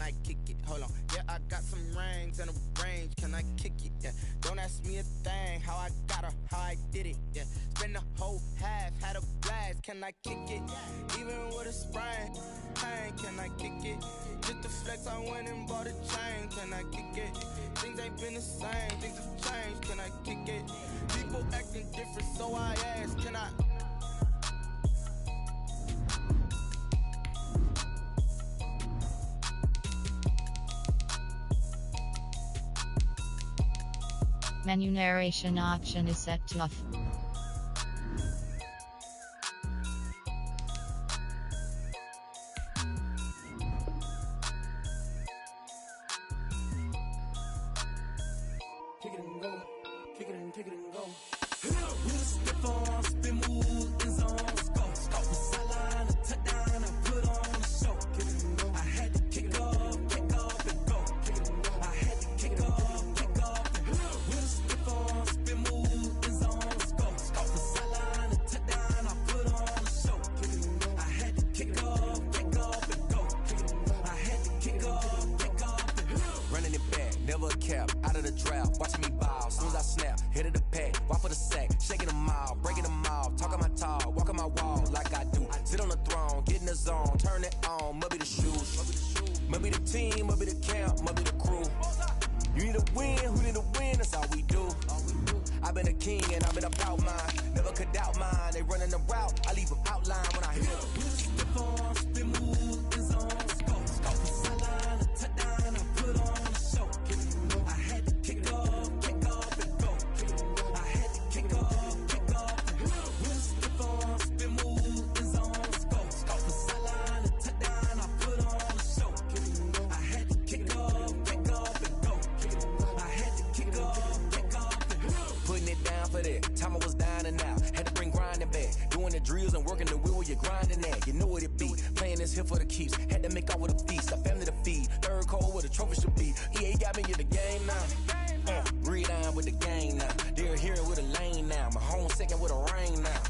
I kick it? Hold on. Yeah, I got some rings and a range. Can I kick it? Yeah. Don't ask me a thing. How I got her, how I did it. Yeah. Spend the whole half, had a blast. Can I kick it? Even with a sprain, pain. Can I kick it? Just to flex, I went and bought a chain. Can I kick it? Things ain't been the same. Things have changed. Can I kick it? People acting different, so I ask. Can I? Menu narration option is set to off. Kick it and go, kick it and go. With a stiff arm, spin move, in zone, let's go. Off the sideline, a touchdown, I put on a show. Kick it and go. I had to kick off and go. Kick it and go. I had to kick off and go. With a stiff arm, spin move, in zone, let's go. Off the sideline, a touchdown, I put on a show. Kick it and go. I had to kick off and go. Kick it and go. I had to kick off and go. Running it back, never a cap, out of the drought, watching me ball, soon as I snap, hit of the pack, walk for the sack, shaking them all, breaking them off, talking my talk, walking my wall like I do, sit on the throne, get in the zone, turn it on, maybe the shoes, maybe the team, maybe the camp, maybe the crew, you need to win, who need to win, that's all we do, I've been a king and I've been about mine, never could doubt mine, they running the route, I leave them outline when I hit them. Spin move, in zone, let's go. Off the sideline, a touchdown, I put on a show. I had to kick off and go. I had to kick off and go. With a stiff arm, spin move, in zone, let's go. Off the sideline, a touchdown, I put on a show. I had to kick off and go. I had to kick off and go. Putting it down for that, time I was down and out, had to bring grinding back, doing the drills and working the wheel where you're grinding at, you know what it be, playing this here for the keeps, had to make off with a feast, a family to feed, third cold where the trophy should be, EA got me in the game now, breathe down with the game now, they're here with a lane now, my home second with a rain now.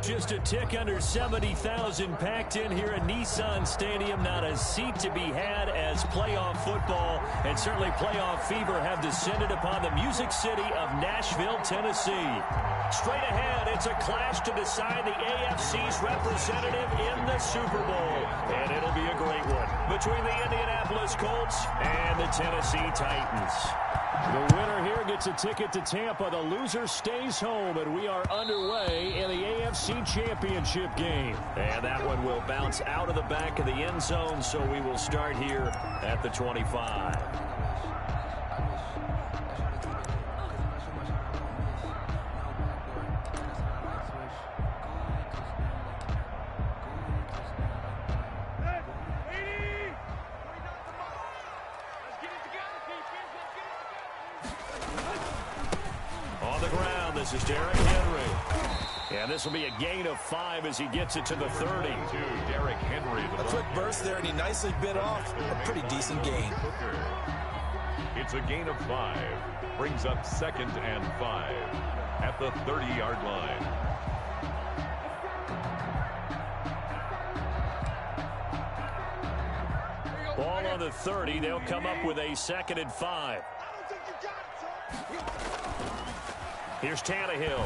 Just a tick under 70,000 packed in here at Nissan Stadium. Not a seat to be had as playoff football and certainly playoff fever have descended upon the Music City of Nashville, Tennessee. Straight ahead, it's a clash to decide the AFC's representative in the Super Bowl. And it'll be a great one between the Indianapolis Colts and the Tennessee Titans. The winner here gets a ticket to Tampa. The loser stays home, and we are underway in the AFC Championship game. And that one will bounce out of the back of the end zone, so we will start here at the 25. This is Derrick Henry. And this will be a gain of 5 as he gets it to the 30. Derrick Henry. A quick burst there, and he nicely bit off a pretty decent gain. It's a gain of 5. Brings up 2nd and 5 at the 30-yard line. Ball on the 30. They'll come up with a 2nd and 5. Here's Tannehill.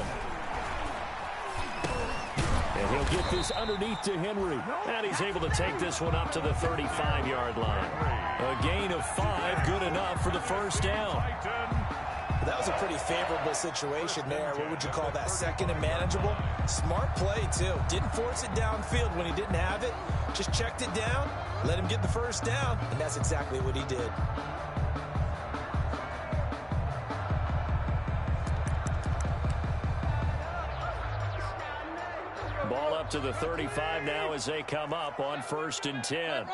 And he'll get this underneath to Henry. And he's able to take this one up to the 35-yard line. A gain of 5, good enough for the first down. That was a pretty favorable situation there. What would you call that? 2nd and manageable? Smart play, too. Didn't force it downfield when he didn't have it. Just checked it down, let him get the first down, and that's exactly what he did. Ball up to the 35 now as they come up on 1st and 10.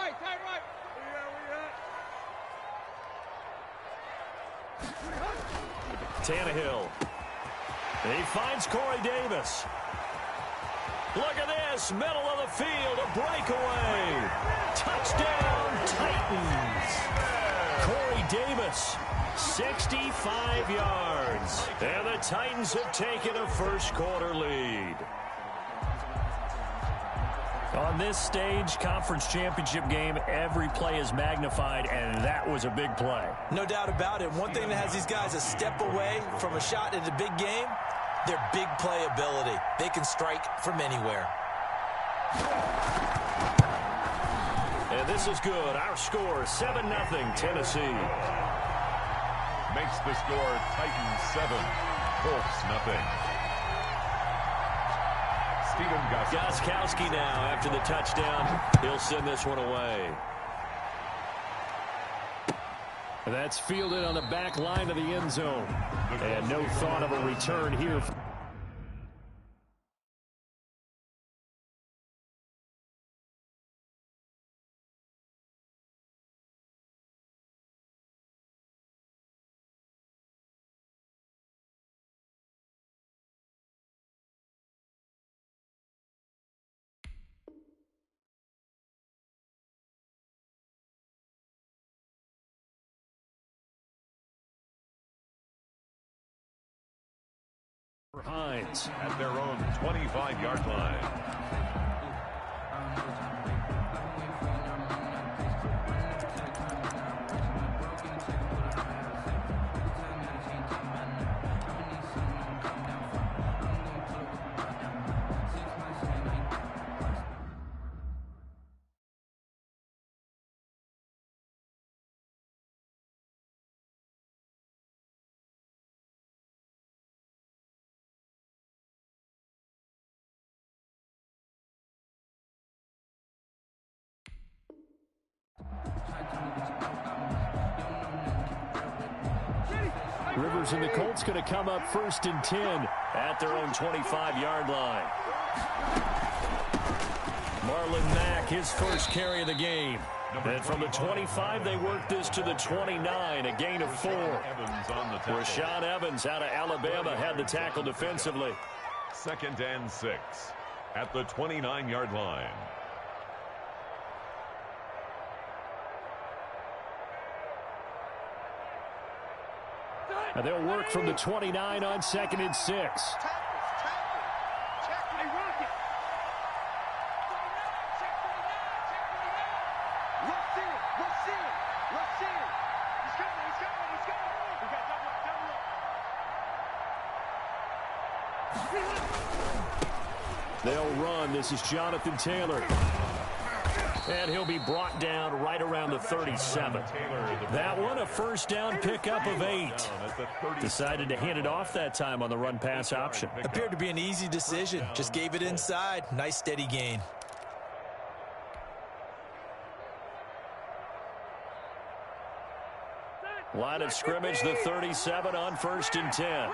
Tannehill. He finds Corey Davis. Look at this, middle of the field, a breakaway. Touchdown, Titans. Corey Davis, 65 yards. And the Titans have taken a first quarter lead. On this stage, conference championship game, every play is magnified, and that was a big play. No doubt about it. One thing that has these guys a step away from a shot in the big game, their big play ability. They can strike from anywhere. And this is good. Our score, 7-0 Tennessee. Makes the score Titans 7, Colts 0. Gostkowski now after the touchdown. He'll send this one away. That's fielded on the back line of the end zone. And no thought of a return here. Hines at their own 25-yard line. Rivers and the Colts going to come up 1st and 10 at their own 25-yard line. Marlon Mack, his first carry of the game. And from the 25, they work this to the 29, a gain of 4. Rashaan Evans out of Alabama had the tackle defensively. 2nd and 6 at the 29-yard line. And they'll work from the 29 on 2nd and 6. They'll run. This is Jonathan Taylor. And he'll be brought down right around the 37. That one, a first down pickup of 8. Decided to hand it off that time on the run-pass option. Appeared to be an easy decision. Just gave it inside. Nice, steady gain. Line of scrimmage, the 37 on 1st and 10.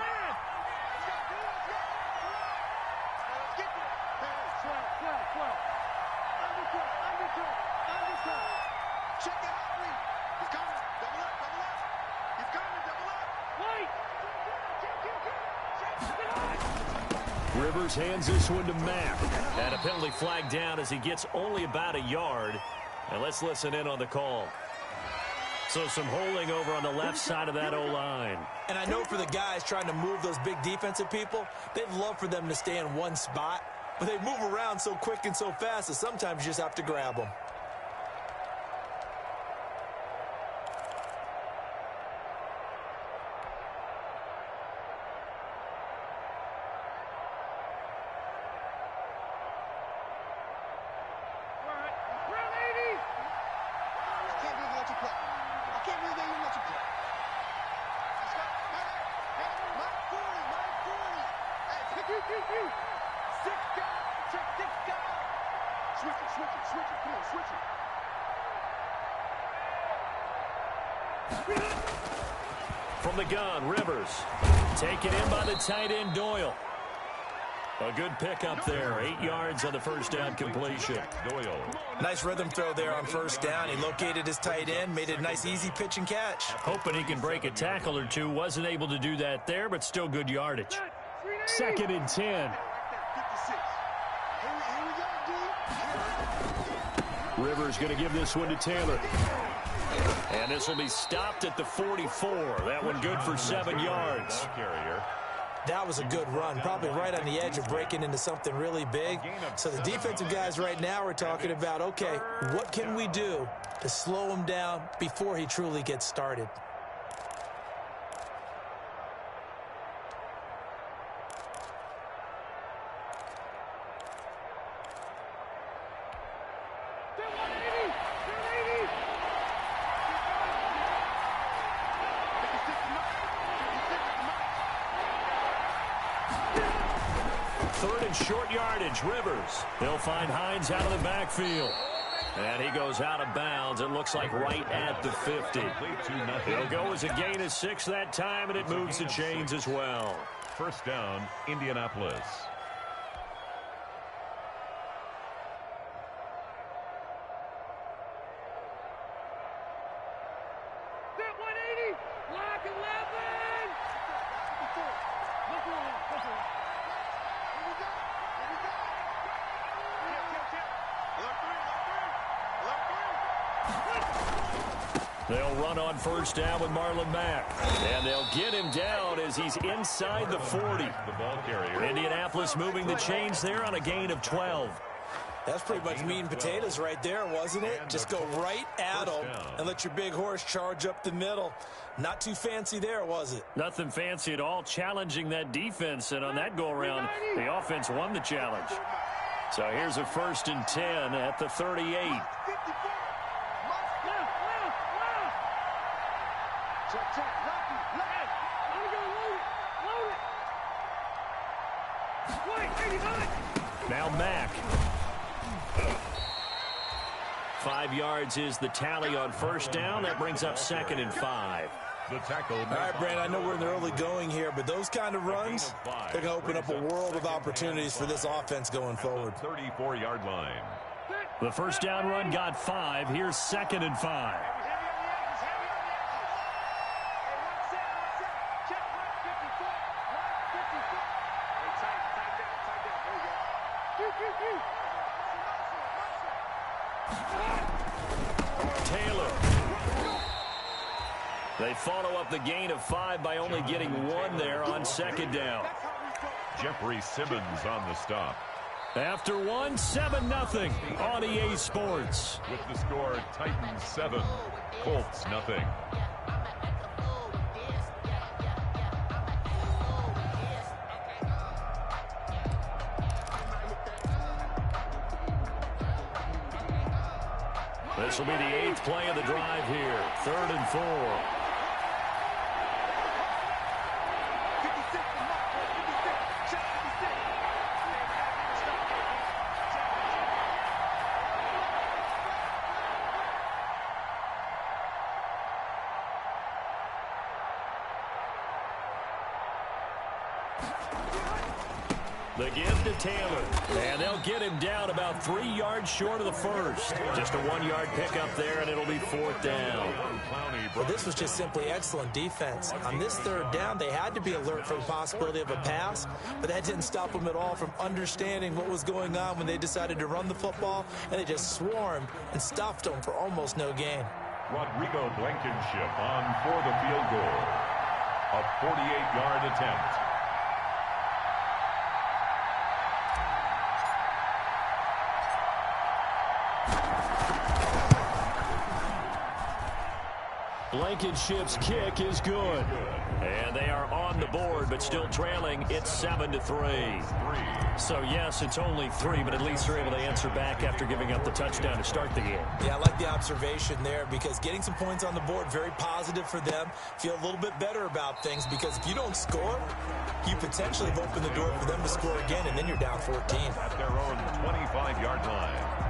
Rivers hands this one to Mack. And a penalty flag down as he gets only about a yard. And let's listen in on the call. So some holding over on the left side of that O-line. And I know for the guys trying to move those big defensive people, they'd love for them to stay in one spot. But they move around so quick and so fast that sometimes you just have to grab them. From the gun, Rivers. Taken in by the tight end, Doyle. A good pickup there. 8 yards on the first down completion. Doyle. Nice rhythm throw there on first down. He located his tight end, made it a nice easy pitch and catch. Hoping he can break a tackle or two. Wasn't able to do that there, but still good yardage. 2nd and 10. Rivers going to give this one to Taylor. And this will be stopped at the 44. That one good for 7 yards. That was a good run, probably right on the edge of breaking into something really big. So the defensive guys right now are talking about, okay, what can we do to slow him down before he truly gets started? Third and short yardage, Rivers. He'll find Hines out of the backfield. And he goes out of bounds. It looks like right at the 50. It'll go as a gain of 6 that time, and it moves the chains as well. First down, Indianapolis. They'll run on first down with Marlon Mack. And they'll get him down as he's inside the 40. The ball carrier. Indianapolis moving the chains there on a gain of 12. That's pretty much meat and potatoes right there, wasn't it? Just go right at them and let your big horse charge up the middle. Not too fancy there, was it? Nothing fancy at all, challenging that defense. And on that go-around, the offense won the challenge. So here's a 1st and 10 at the 38. Now Mack. 5 yards is the tally on first down. That brings up 2nd and 5. The tackle. All right, Brandon, I know we're in the early going here, but those kind of runs, they're going to open up a world of opportunities for this offense going forward. 34-yard line. The first down run got 5. Here's 2nd and 5. Taylor. They follow up the gain of 5 by only getting 1 there on 2nd down. Jeffrey Simmons on the stop. After 1, 7-0 on EA Sports. With the score, Titans 7, Colts nothing. This will be the 8th play of the drive here. 3rd and 4. The give to Taylor. And they'll get him down about 3 yards short of the first. Just a 1-yard pickup there, and it'll be 4th down. Well, this was just simply excellent defense. On this 3rd down, they had to be alert for the possibility of a pass, but that didn't stop them at all from understanding what was going on when they decided to run the football, and they just swarmed and stuffed them for almost no gain. Rodrigo Blankenship on for the field goal. A 48-yard attempt. Blankenship's kick is good. And they are on the board, but still trailing. It's 7-3. So, yes, it's only 3, but at least they're able to answer back after giving up the touchdown to start the game. Yeah, I like the observation there because getting some points on the board, very positive for them. Feel a little bit better about things because if you don't score, you potentially have opened the door for them to score again, and then you're down 14. At their own 25-yard line.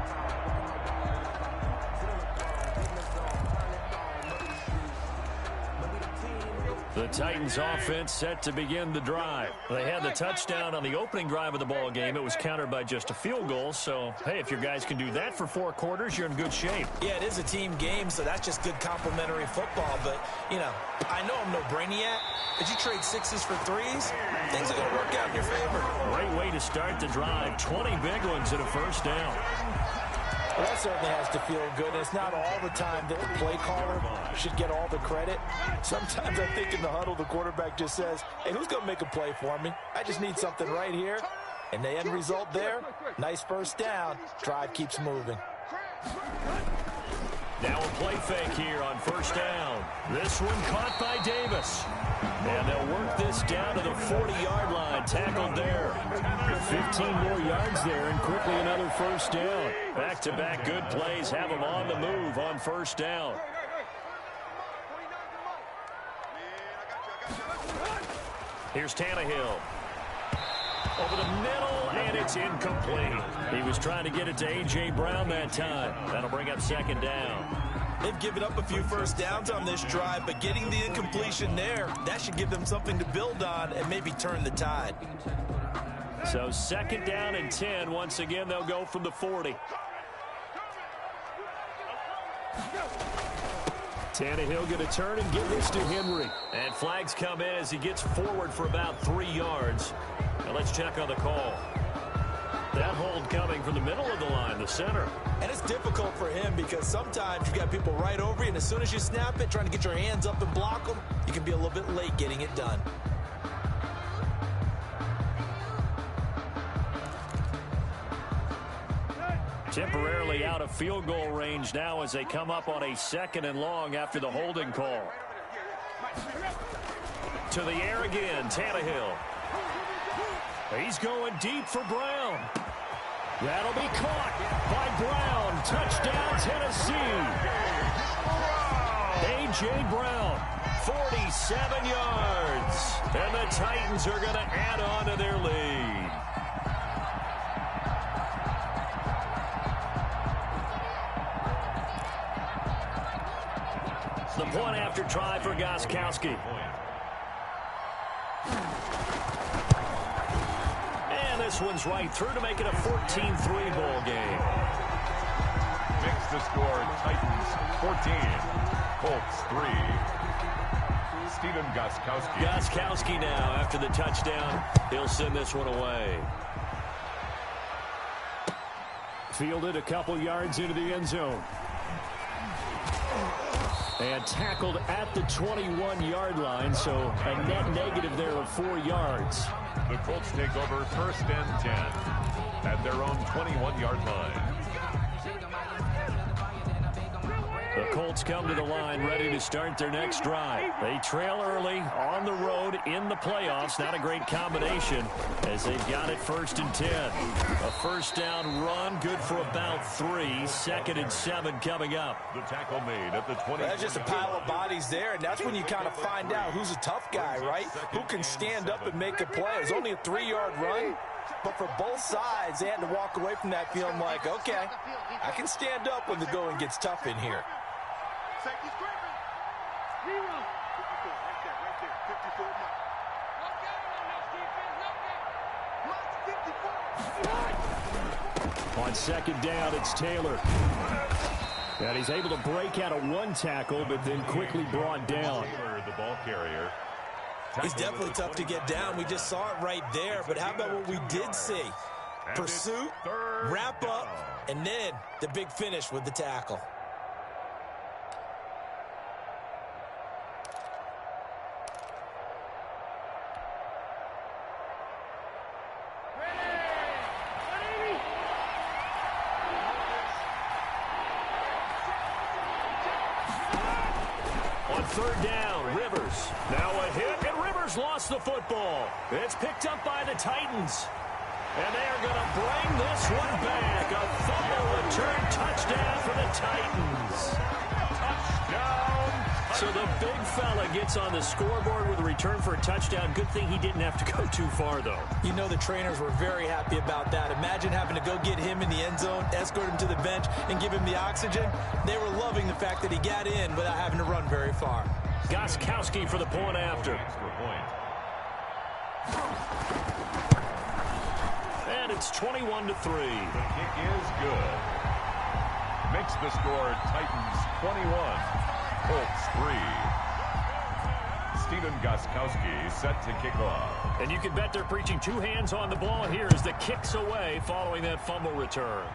The Titans offense set to begin the drive. They had the touchdown on the opening drive of the ball game. It was countered by just a field goal. So, hey, if your guys can do that for 4 quarters, you're in good shape. Yeah, it is a team game, so that's just good complimentary football. But, you know, I know I'm no brainiac, but you trade 6s for 3s, things are going to work out in your favor. Great way to start the drive. 20 big ones and a first down. Well, that certainly has to feel good. And it's not all the time that the play caller should get all the credit. Sometimes I think in the huddle, the quarterback just says, hey, who's going to make a play for me? I just need something right here. And the end result there, nice first down. Drive keeps moving. Now a play fake here on first down. This one caught by Davis. And they'll work this down to the 40-yard line. Tackled there. 15 more yards there and quickly another first down. Back-to-back good plays have them on the move on first down. Here's Tannehill. Over the middle, and it's incomplete. He was trying to get it to A.J. Brown that time. That'll bring up second down. They've given up a few first downs on this drive, but getting the incompletion there, that should give them something to build on and maybe turn the tide. So second down and 10. Once again, they'll go from the 40. Tannehill going to turn and give this to Henry. And flags come in as he gets forward for about 3 yards. Now let's check on the call. That hold coming from the middle of the line, the center. And it's difficult for him because sometimes you got people right over you, and as soon as you snap it, trying to get your hands up and block them, you can be a little bit late getting it done. Temporarily out of field goal range now as they come up on a second and long after the holding call. To the air again, Tannehill. He's going deep for Brown. That'll be caught by Brown. Touchdown, Tennessee. A.J. Brown, 47 yards. And the Titans are going to add on to their lead. The point after try for Gostkowski. And this one's right through to make it a 14-3 ball game. Makes the score Titans 14, Colts 3. Stephen Gostkowski. Gostkowski now after the touchdown. He'll send this one away. Fielded a couple yards into the end zone. And tackled at the 21-yard line, so a net negative there of 4 yards. The Colts take over first and 10 at their own 21-yard line. The Colts come to the line ready to start their next drive. They trail early on the road in the playoffs. Not a great combination as they've got it first and 10. A first down run, good for about 3. Second and 7 coming up. The tackle made at the 20. That's just a pile of bodies there, and that's when you kind of find out who's a tough guy, right? Who can stand up and make a play. It was only a 3-yard run, but for both sides, they had to walk away from that feeling like, okay, I can stand up when the going gets tough in here. On second down, it's Taylor. And he's able to break out of one tackle, but then quickly brought down. The ball carrier. He's definitely tough to get down. We just saw it right there. But how about what we did see? Pursuit, wrap up, and then the big finish with the tackle. Third down, Rivers. Now a hit, and Rivers lost the football. It's picked up by the Titans. And they are going to bring this one back. A fumble return touchdown for the Titans. Touchdown. So the big fella gets on the scoreboard with a return for a touchdown. Good thing he didn't have to go too far, though. You know the trainers were very happy about that. Imagine having to go get him in the end zone, escort him to the bench, and give him the oxygen. They were loving the fact that he got in without having to run very far. Gostkowski for the point after. And it's 21-3. The kick is good. Makes the score Titans 21, Colts 3. Stephen Gostkowski set to kick off. And you can bet they're preaching 2 hands on the ball here as the kick's away following that fumble return.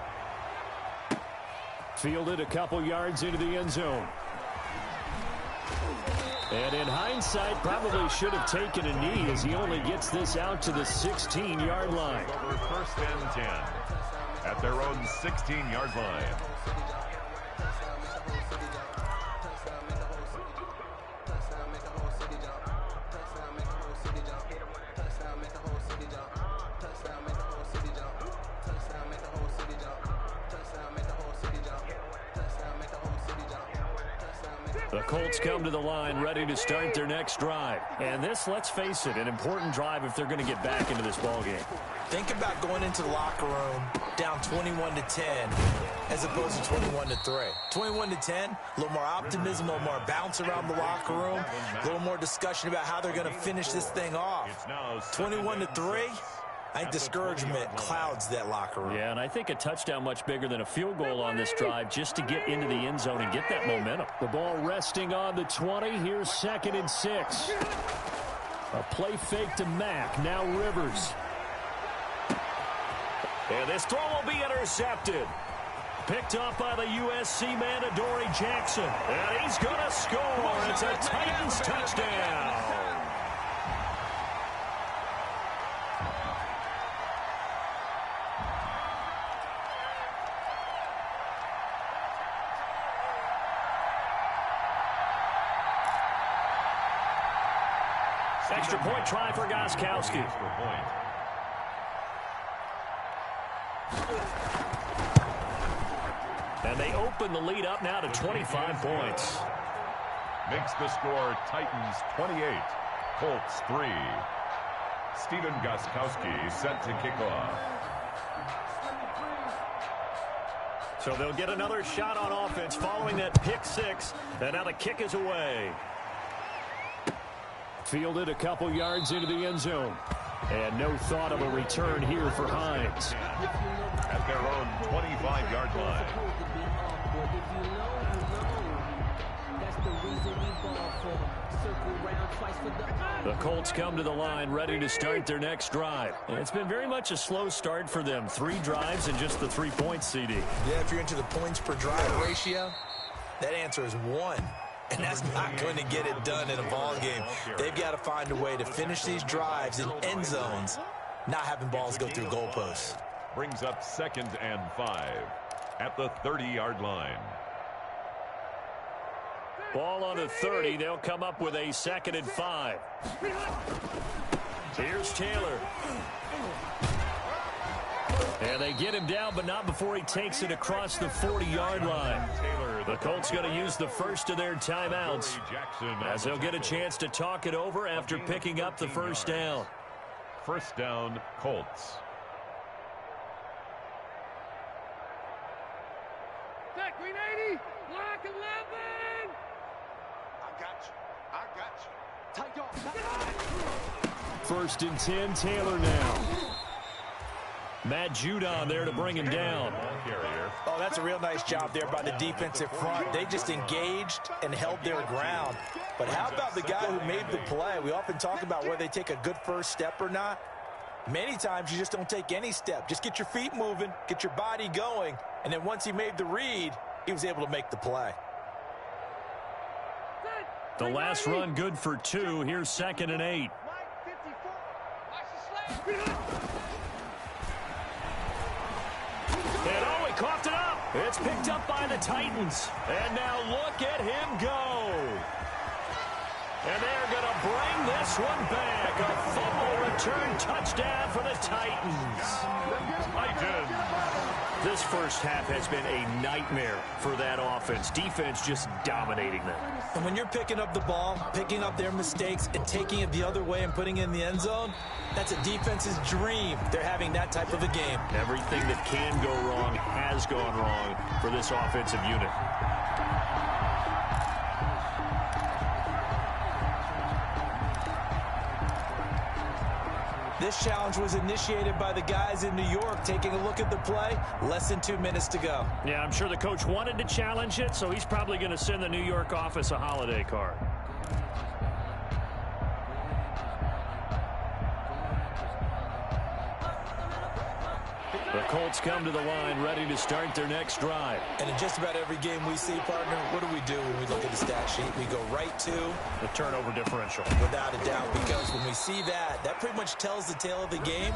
Fielded a couple yards into the end zone. And in hindsight, probably should have taken a knee as he only gets this out to the 16-yard line. Over 1st and 10 at their own 16-yard line. The Colts come to the line ready to start their next drive. And this, let's face it, an important drive if they're going to get back into this ballgame. Think about going into the locker room down 21-10 as opposed to 21-3. 21-10, a little more optimism, a little more bounce around the locker room, a little more discussion about how they're going to finish this thing off. 21-3. I think discouragement clouds that locker room. Yeah, and I think a touchdown much bigger than a field goal on this drive just to get into the end zone and get that momentum. The ball resting on the 20. Here's 2nd and 6. A play fake to Mack. Now Rivers. And this throw will be intercepted. Picked off by the USC man, Adoree Jackson. And he's going to score. It's a Titans touchdown. Extra point try for Gostkowski. And they open the lead up now to 25 points. Makes the score Titans 28, Colts 3. Stephen Gostkowski set to kick off. So they'll get another shot on offense following that pick 6. And now the kick is away. Fielded a couple yards into the end zone. And no thought of a return here for Hines. At their own 25-yard line. The Colts come to the line ready to start their next drive. And it's been very much a slow start for them. 3 drives and just the 3 points, CD. Yeah, if you're into the points per drive ratio, that answer is 1. And that's not going to get it done in a ball game. They've got to find a way to finish these drives in end zones, not having balls go through goalposts. Brings up 2nd and 5 at the 30-yard line. Ball on the 30. They'll come up with a 2nd and 5. Here's Taylor. And they get him down, but not before he takes it across the 40-yard line. The Colts going to use the first of their timeouts as they'll get a chance to talk it over after picking up the first down. First down, Colts. Green 80, block 11. I got you. Take off. 1st and 10, Taylor now. Matt Judon there to bring him down. Oh, that's a real nice job there by the defensive front. They just engaged and held their ground. But how about the guy who made the play? We often talk about whether they take a good first step or not. Many times you just don't take any step. Just get your feet moving, get your body going, and then once he made the read, he was able to make the play. The last run good for 2. Here's 2nd and 8. And oh, he coughed it up. It's picked up by the Titans. And now look at him go. And they're going to bring this one back. A fumble return touchdown for the Titans. This first half has been a nightmare for that offense. Defense just dominating them. And when you're picking up the ball, picking up their mistakes, and taking it the other way and putting it in the end zone, that's a defense's dream. They're having that type of a game. Everything that can go wrong has gone wrong for this offensive unit. This challenge was initiated by the guys in New York. Taking a look at the play, less than 2 minutes to go. Yeah, I'm sure the coach wanted to challenge it, so he's probably going to send the New York office a holiday card. The Colts come to the line ready to start their next drive. And in just about every game we see, partner, what do we do when we look at the stat sheet? We go right to the turnover differential. Without a doubt, because when we see that, that pretty much tells the tale of the game.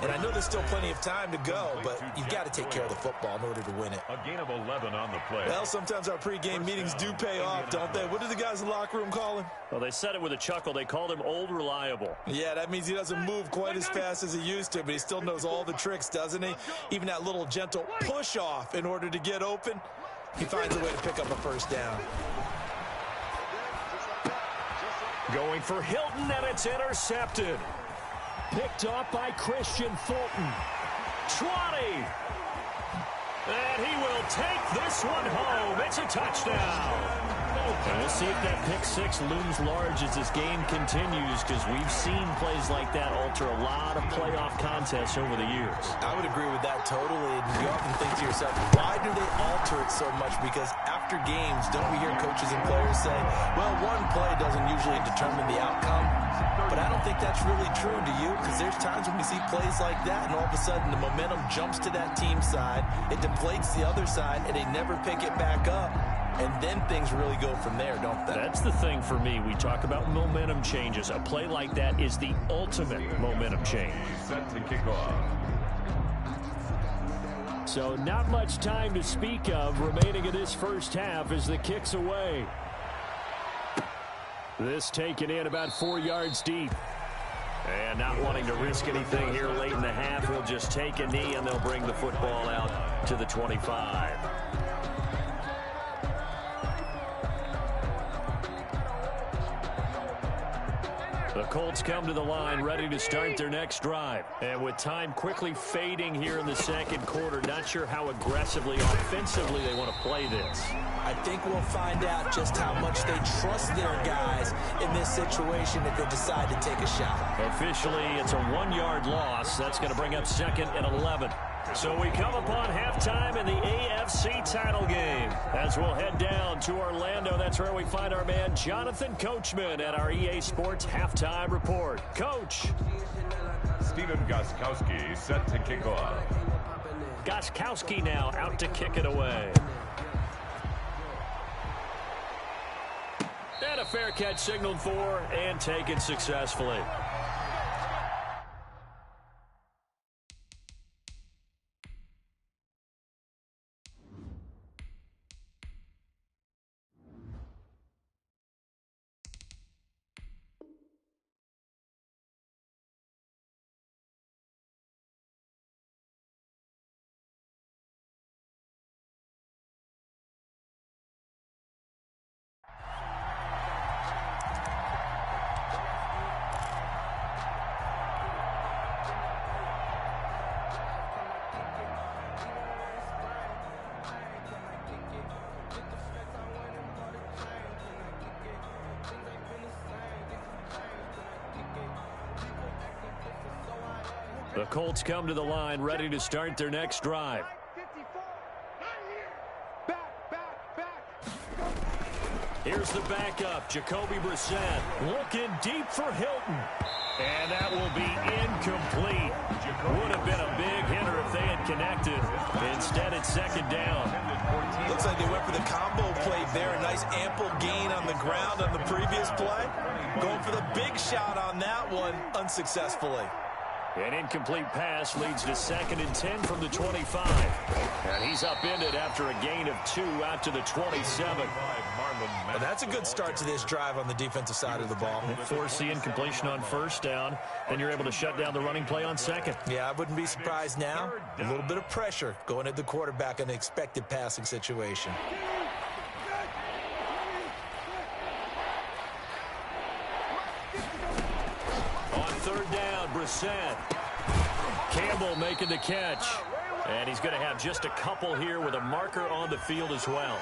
And I know there's still plenty of time to go, but you've got to take care of the football in order to win it. A gain of 11 on the play. Well, sometimes our pregame meetings do pay off, don't they? What do the guys in the locker room call him? Well, they said it with a chuckle. They called him Old Reliable. Yeah, that means he doesn't move quite as fast as he used to, but he still knows all the tricks, doesn't he? Even that little gentle push-off in order to get open, he finds a way to pick up a first down. Going for Hilton, and it's intercepted. Picked off by Christian Fulton. 20. And he will take this one home. It's a touchdown. And we'll see if that pick six looms large as this game continues, because we've seen plays like that alter a lot of playoff contests over the years. I would agree with that totally. And you often think to yourself, why do they alter it so much? Because after games, don't we hear coaches and players say, well, one play doesn't usually determine the outcome. But I don't think that's really true, do you? Because there's times when we see plays like that, and all of a sudden the momentum jumps to that team side, it deflates the other side, and they never pick it back up. And then things really go from there, don't they? That's the thing for me. We talk about momentum changes. A play like that is the ultimate momentum change. Set to kick off. So not much time to speak of remaining in this first half as the kick's away. This taken in about 4 yards deep. And not wanting to risk anything here late in the half, he'll just take a knee and they'll bring the football out to the 25. The Colts come to the line ready to start their next drive. And with time quickly fading here in the second quarter, not sure how aggressively, offensively they want to play this. I think we'll find out just how much they trust their guys in this situation if they decide to take a shot. Officially, it's a 1-yard loss. That's going to bring up second and 11. So we come upon halftime in the AFC title game. As we'll head down to Orlando, that's where we find our man Jonathan Coachman at our EA Sports Halftime Report. Coach. Stephen Gostkowski set to kick off. Gostkowski now out to kick it away. And a fair catch signaled for and taken successfully. The Colts come to the line ready to start their next drive. Here's the backup, Jacoby Brissett, looking deep for Hilton. And that will be incomplete. Would have been a big hitter if they had connected. Instead, it's second down. Looks like they went for the combo play there. A nice ample gain on the ground on the previous play. Going for the big shot on that one unsuccessfully. An incomplete pass leads to second and 10 from the 25. And he's upended after a gain of 2 out to the 27. Well, that's a good start to this drive on the defensive side of the ball. Force the incompletion on first down, then you're able to shut down the running play on second. Yeah, I wouldn't be surprised now. A little bit of pressure going at the quarterback in an expected passing situation. On third down, Brissett. Campbell making the catch. And he's going to have just a couple here with a marker on the field as well.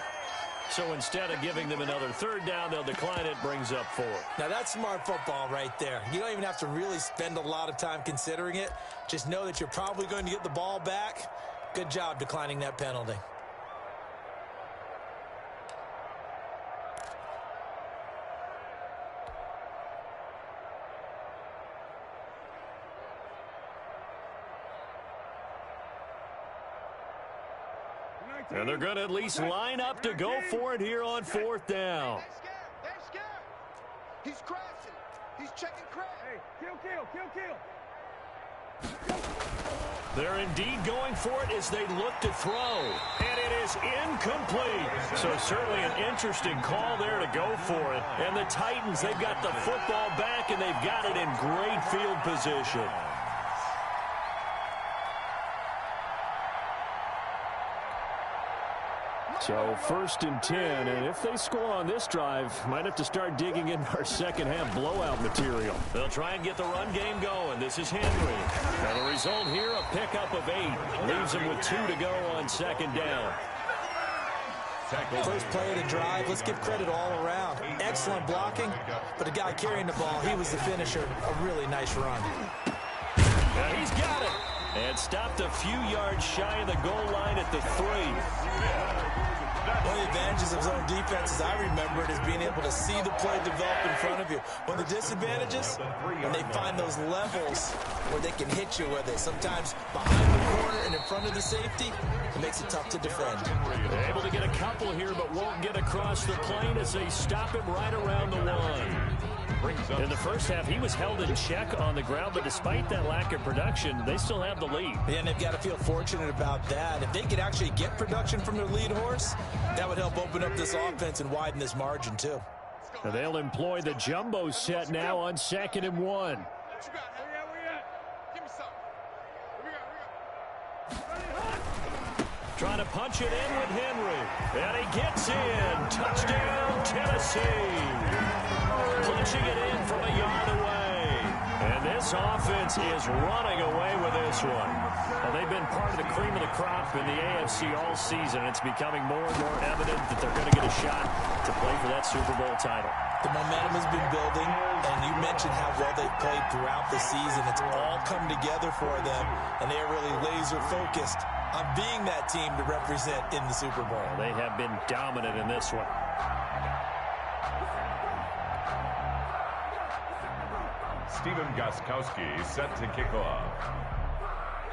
So instead of giving them another third down, they'll decline it, brings up 4. Now that's smart football right there. You don't even have to really spend a lot of time considering it. Just know that you're probably going to get the ball back. Good job declining that penalty. And they're going to at least line up to go for it here on 4th down. They're scared. He's crashing. He's checking crash. Hey, kill. They're indeed going for it as they look to throw. And it is incomplete. So certainly an interesting call there to go for it. And the Titans, they've got the football back, and they've got it in great field position. So 1st and 10, and if they score on this drive, might have to start digging in our second half blowout material. They'll try and get the run game going. This is Henry. And the result here, a pickup of 8. Leaves them with 2 to go on 2nd down. First play of the drive, let's give credit all around. Excellent blocking, but the guy carrying the ball, he was the finisher. A really nice run. Now he's got it. And stopped a few yards shy of the goal line at the 3. One of the advantages of zone defense, as I remember it, is being able to see the play develop in front of you. One of the disadvantages, when they find those levels where they can hit you with it, sometimes behind the corner and in front of the safety, it makes it tough to defend. They're able to get a couple here, but won't get across the plane as they stop him right around the 1. In the first half, he was held in check on the ground, but despite that lack of production, they still have the lead. Yeah, and they've got to feel fortunate about that. If they could actually get production from their lead horse, that would help open up this offense and widen this margin, too. And they'll employ the jumbo set now on 2nd and 1. Trying to punch it in with Henry. And he gets in. Touchdown, Tennessee. Punching it in from a yard away. And this offense is running away with this one. Well, they've been part of the cream of the crop in the AFC all season. It's becoming more and more evident that they're going to get a shot to play for that Super Bowl title. The momentum has been building, and you mentioned how well they've played throughout the season. It's all come together for them, and they are really laser-focused on being that team to represent in the Super Bowl. They have been dominant in this one. Stephen Gostkowski set to kick off.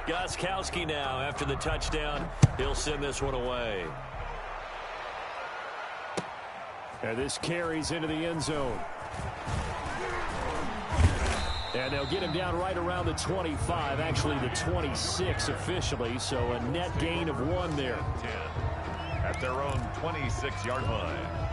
Gostkowski now, after the touchdown, he'll send this one away. And this carries into the end zone. And they'll get him down right around the 25, actually the 26 officially, so a net gain of 1 there. 10 at their own 26-yard line.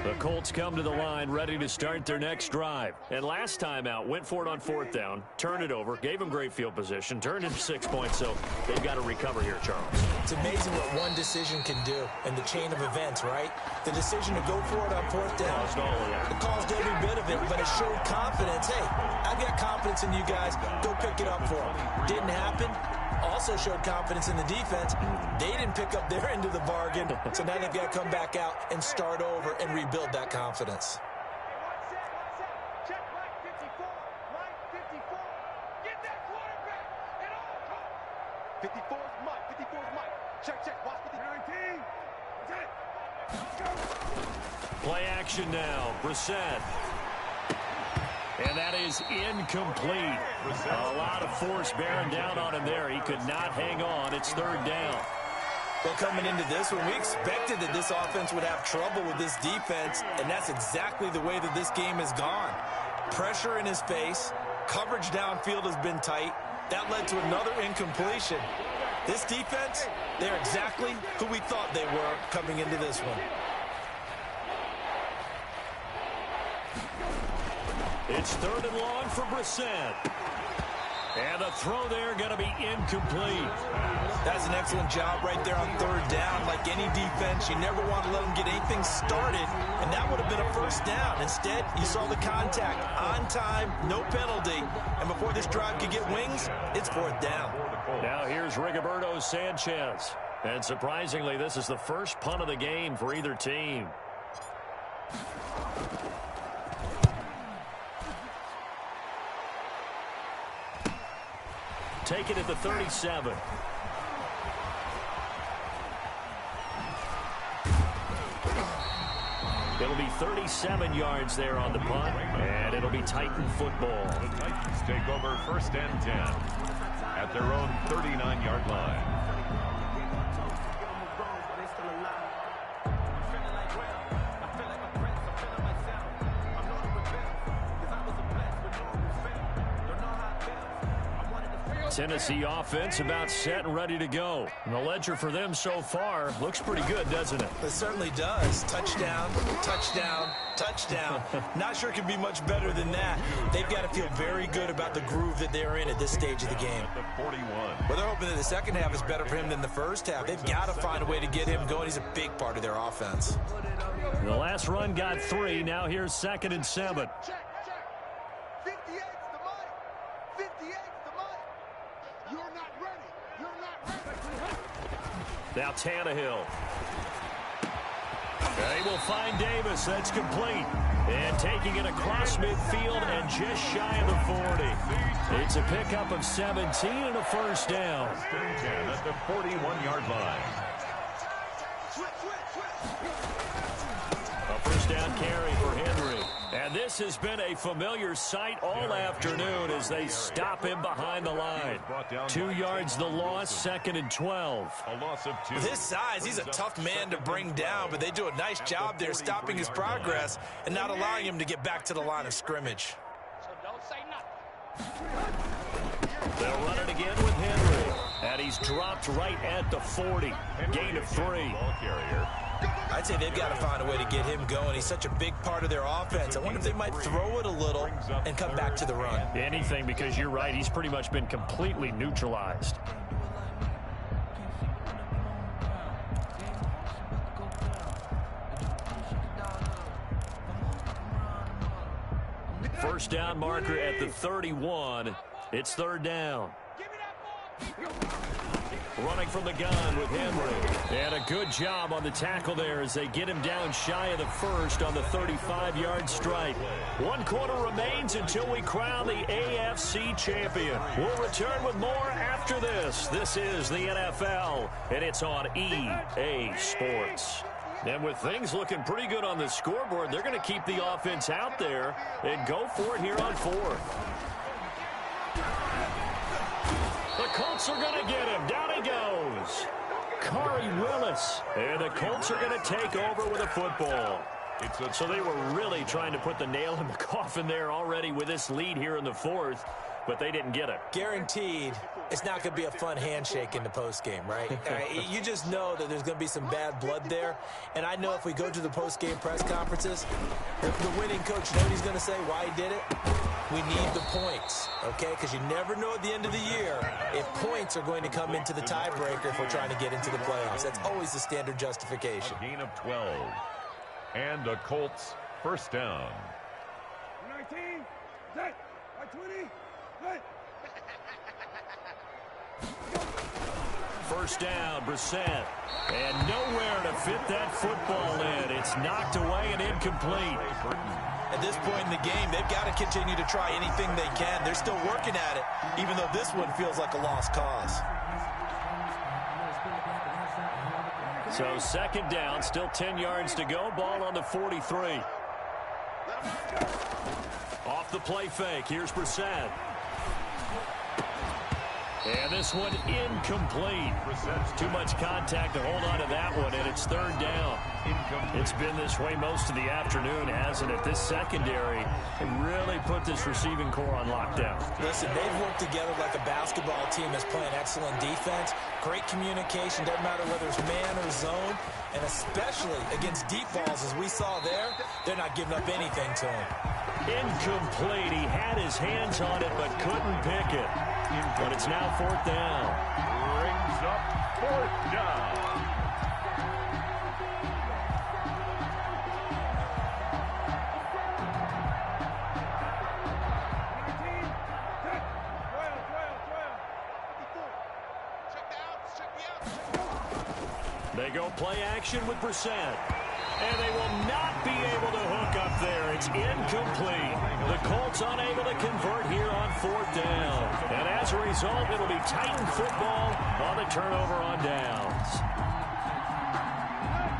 The Colts come to the line ready to start their next drive. And last time out, went for it on 4th down, turned it over, gave them great field position, turned into 6 points, so they've got to recover here, Charles. It's amazing what one decision can do in the chain of events, right? The decision to go for it on 4th down, it caused every bit of it, but it showed confidence. Hey, I've got confidence in you guys. Go pick it up for them. Didn't happen. Also showed confidence in the defense. They didn't pick up their end of the bargain, so now they've got to come back out and start over and rebuild that confidence. Check line 54. Line 54. Get that quarterback at all costs. 54 is Mike. 54 is Mike. Check. Watch 19. Play action now. Brissett. And that is incomplete. A lot of force bearing down on him there. He could not hang on. It's 3rd down. Well, coming into this one, we expected that this offense would have trouble with this defense, and that's exactly the way that this game has gone. Pressure in his face. Coverage downfield has been tight. That led to another incompletion. This defense, they're exactly who we thought they were coming into this one. It's 3rd and long for Brissett. And the throw there going to be incomplete. That's an excellent job right there on 3rd down. Like any defense, you never want to let them get anything started, and that would have been a 1st down. Instead, you saw the contact on time, no penalty, and before this drive could get wings, it's 4th down. Now here's Rigoberto Sanchez. And surprisingly, this is the first punt of the game for either team. Take it at the 37. It'll be 37 yards there on the punt, and it'll be Titan football. The Titans take over 1st and 10 at their own 39-yard line. Tennessee offense about set and ready to go. And the ledger for them so far looks pretty good, doesn't it? It certainly does. Touchdown, touchdown, touchdown. Not sure it can be much better than that. They've got to feel very good about the groove that they're in at this stage of the game. The 41. Well, they're hoping that the second half is better for him than the first half. They've got to find a way to get him going. He's a big part of their offense. The last run got 3. Now here's 2nd and 7. Check. 58's the money. 58's the money. You're not ready. You're not ready. Now Tannehill. They will find Davis. That's complete. And taking it across midfield and just shy of the 40. It's a pickup of 17 and a first down. 10 at the 41-yard line. A first down carry for Henry. And this has been a familiar sight all afternoon as they stop him behind the line. 2 yards the loss, 2nd and 12. A loss of 2. With his size, he's a tough man to bring down, but they do a nice job there stopping his progress and not allowing him to get back to the line of scrimmage. So don't say nothing. They'll run it again with Henry. And he's dropped right at the 40. Gain of 3. Ball carrier. I'd say they've got to find a way to get him going. He's such a big part of their offense. I wonder if they might throw it a little and come back to the run. Anything, because you're right. He's pretty much been completely neutralized. First down marker at the 31. It's 3rd down. Running from the gun with Henry. And a good job on the tackle there as they get him down shy of the first on the 35-yard strike. 1 quarter remains until we crown the AFC champion. We'll return with more after this. This is the NFL, and it's on EA Sports. And with things looking pretty good on the scoreboard, they're going to keep the offense out there and go for it here on 4th. The Colts are going to get him. Down he goes. Corey Willis. And the Colts are going to take over with a football. So they were really trying to put the nail in the coffin there already with this lead here in the 4th, but they didn't get it. Guaranteed, it's not going to be a fun handshake in the postgame, right? You just know that there's going to be some bad blood there. And I know if we go to the postgame press conferences, the winning coach, you know what he's going to say, why he did it? We need the points, okay? Because you never know at the end of the year if points are going to come into the tiebreaker if we're trying to get into the playoffs. That's always the standard justification. A gain of 12. And the Colts first down. 19, set, by 20, set. First down, Brissett. And nowhere to fit that football in. It's knocked away and incomplete. At this point in the game, they've got to continue to try anything they can. They're still working at it, even though this one feels like a lost cause. So 2nd down, still 10 yards to go. Ball on the 43. Off the play fake. Here's Brissett. And this one incomplete. Too much contact to hold on to that one, and it's 3rd down. It's been this way most of the afternoon, hasn't it? This secondary really put this receiving core on lockdown. Listen, they've worked together like a basketball team that's playing excellent defense. Great communication, doesn't matter whether it's man or zone. And especially against deep balls, as we saw there, they're not giving up anything to him. Incomplete. He had his hands on it but couldn't pick it. But it's now 4th down. Brings up 4th down. They go play action with Brissett. And they will not be able to hook up there. It's incomplete. The Colts unable to convert here on 4th down. And as a result, it'll be Titan football on the turnover on downs.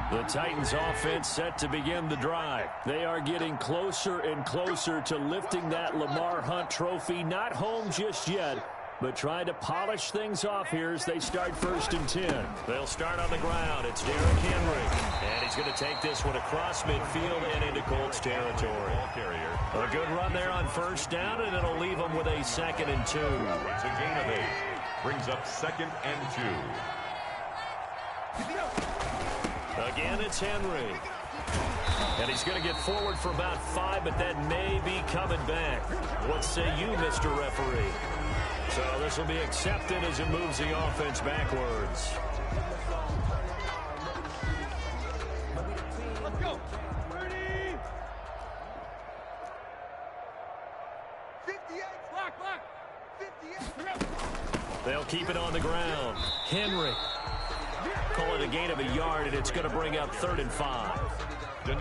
The Titans offense set to begin the drive. They are getting closer and closer to lifting that Lamar Hunt trophy. Not home just yet, but trying to polish things off here as they start 1st and 10. They'll start on the ground. It's Derrick Henry. And he's going to take this one across midfield and into Colts territory. A good run there on 1st down, and it'll leave them with a 2nd and 2. It's a gain of 8. Brings up 2nd and 2. Again, it's Henry. And he's going to get forward for about 5, but that may be coming back. What say you, Mr. Referee? So this will be accepted as it moves the offense backwards. Let's go. 30. 58. Block. 58. They'll keep it on the ground. Henry. Call it a gain of a yard, and it's going to bring up 3rd and 5.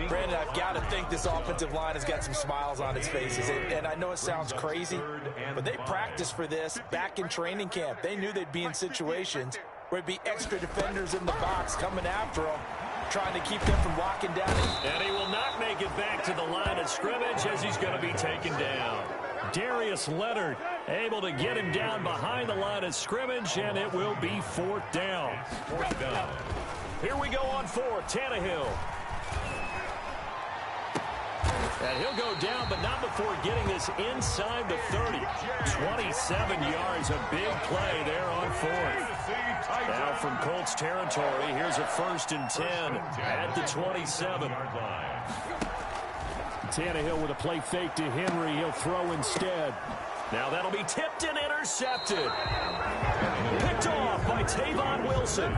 Brandon, I've got to think this offensive line has got some smiles on its faces. And I know it sounds crazy, but they practiced for this back in training camp. They knew they'd be in situations where it'd be extra defenders in the box coming after them, trying to keep them from locking down. And he will not make it back to the line of scrimmage as he's going to be taken down. Darius Leonard able to get him down behind the line of scrimmage, and it will be 4th down. 4th down. Here we go on 4th. Tannehill. And he'll go down, but not before getting this inside the 30. 27 yards, a big play there on 4th. Now from Colts territory, here's a 1st and 10 at the 27. Tannehill with a play fake to Henry. He'll throw instead. Now that'll be tipped and intercepted. Picked off by Tavon Wilson.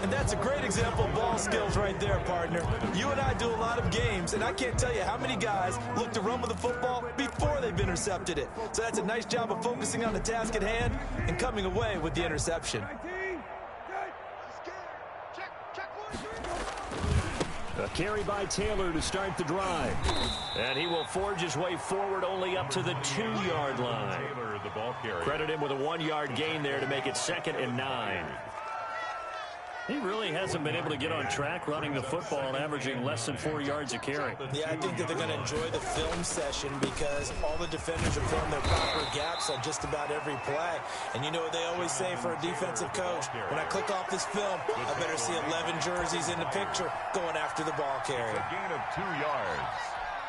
And that's a great example of ball skills right there, partner. You and I do a lot of games, and I can't tell you how many guys look to run with the football before they've intercepted it. So that's a nice job of focusing on the task at hand and coming away with the interception. A carry by Taylor to start the drive. And he will forge his way forward only up to the 2-yard line. Credit him with a 1-yard gain there to make it 2nd and 9. He really hasn't been able to get on track running the football and averaging less than 4 yards a carry. Yeah, I think that they're going to enjoy the film session because all the defenders have found their proper gaps on just about every play. And you know what they always say for a defensive coach? When I click off this film, I better see 11 jerseys in the picture going after the ball carrier. A gain of 2 yards.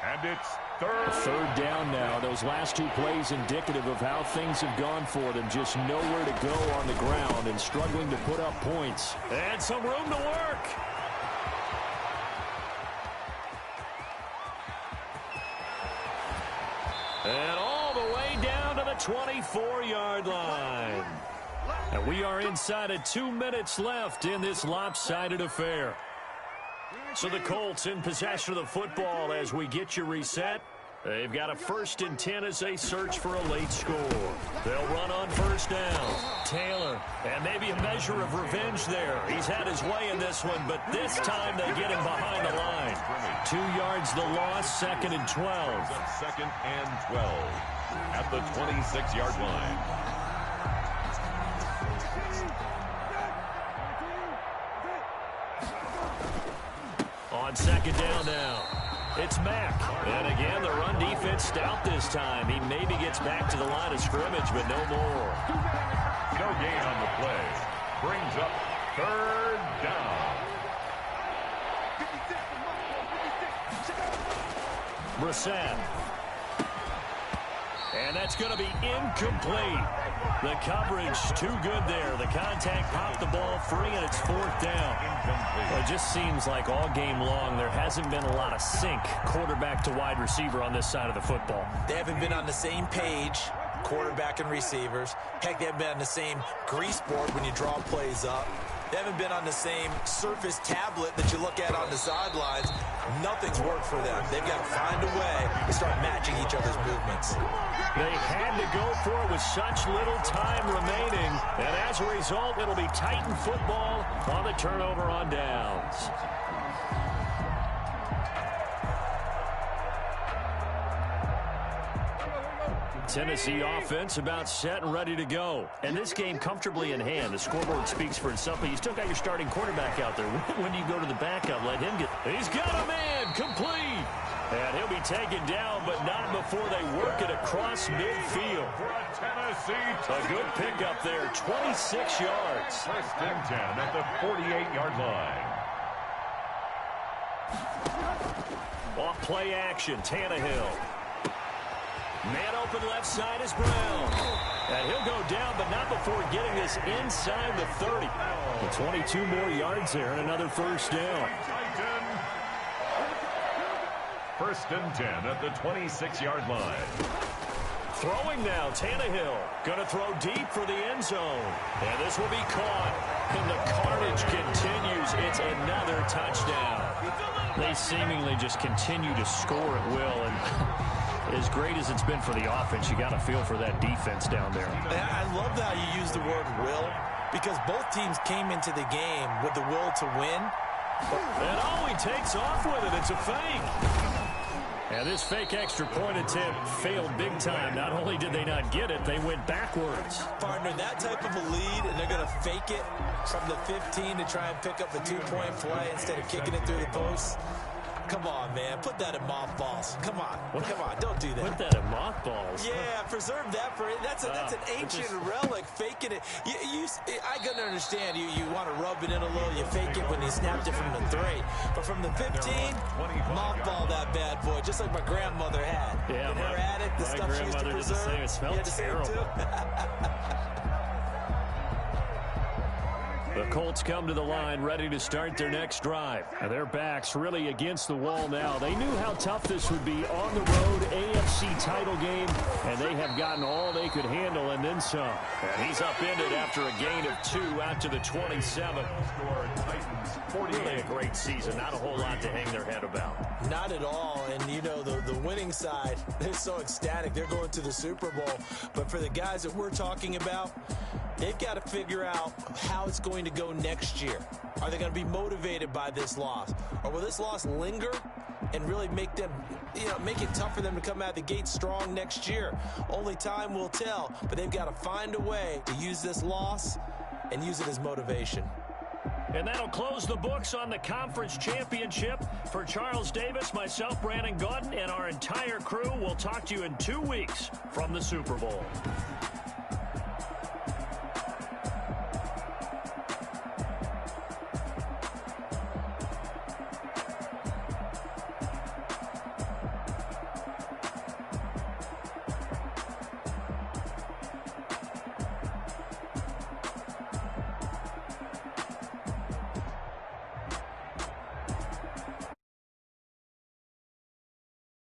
And it's 3rd down now. Those last 2 plays indicative of how things have gone for them. Just nowhere to go on the ground and struggling to put up points. And some room to work. And all the way down to the 24-yard line. And we are inside of 2 minutes left in this lopsided affair. So the Colts in possession of the football as we get you reset. They've got a 1st and 10 as they search for a late score. They'll run on 1st down. Taylor, and maybe a measure of revenge there. He's had his way in this one, but this time they get him behind the line. 2 yards the loss, 2nd and 12. 2nd and 12 at the 26-yard line. On 2nd down now, it's Mack. And again, the run defense stout this time. He maybe gets back to the line of scrimmage, but no more. No gain on the play. Brings up 3rd down. Brissett. And that's going to be incomplete. The coverage too good there. The contact popped the ball free, and it's 4th down. Well, it just seems like all game long there hasn't been a lot of sync quarterback to wide receiver on this side of the football. They haven't been on the same page, quarterback and receivers. Heck, they haven't been on the same grease board when you draw plays up. They haven't been on the same surface tablet that you look at on the sidelines. Nothing's worked for them. They've got to find a way to start matching each other's movements. They had to go for it with such little time remaining. And as a result, it'll be Titan football on the turnover on downs. Tennessee offense about set and ready to go. And this game comfortably in hand. The scoreboard speaks for itself, but you still got your starting quarterback out there. When you go to the backup, let him get... He's got a man complete. And he'll be taken down, but not before they work it across midfield. A good pickup there, 26 yards. First and 10 at the 48-yard line. Off play action, Tannehill. Man open left side is Brown. And he'll go down, but not before getting this inside the 30. 22 more yards there and another first down. First and 10 at the 26-yard line. Throwing now, Tannehill. Going to throw deep for the end zone. And this will be caught. And the carnage continues. It's another touchdown. They seemingly just continue to score at will. And as great as it's been for the offense, you got to feel for that defense down there. I love how you use the word will, because both teams came into the game with the will to win. And oh, he takes off with it. It's a fake. And this fake extra point attempt failed big time. Not only did they not get it, they went backwards. Partner, that type of a lead, and they're going to fake it from the 15 to try and pick up a 2-point play instead of kicking it through the post. Come on, man. Put that in mothballs. Come on. Come on. Don't do that. Put that in mothballs? Yeah, preserve that for it. That's an ancient relic. Faking it. I can understand. You want to rub it in a little. You fake it when you snapped it from the 3. But from the 15, mothball that bad boy, just like my grandmother had. Yeah, in her attic, the stuff she used to preserve. Did the same. It smelled terrible. The Colts come to the line ready to start their next drive. And their backs really against the wall now. They knew how tough this would be on the road, AFC title game, and they have gotten all they could handle and then some. And he's upended after a gain of 2 out to the 27. Really a great season. Not a whole lot to hang their head about. Not at all. And, you know, the winning side, they're so ecstatic. They're going to the Super Bowl. But for the guys that we're talking about, they've got to figure out how it's going to go next year. Are they going to be motivated by this loss? Or will this loss linger and really make them, make it tough for them to come out of the gate strong next year? Only time will tell. But they've got to find a way to use this loss and use it as motivation. And that'll close the books on the conference championship. For Charles Davis, myself, Brandon Gaudin, and our entire crew, we'll talk to you in 2 weeks from the Super Bowl.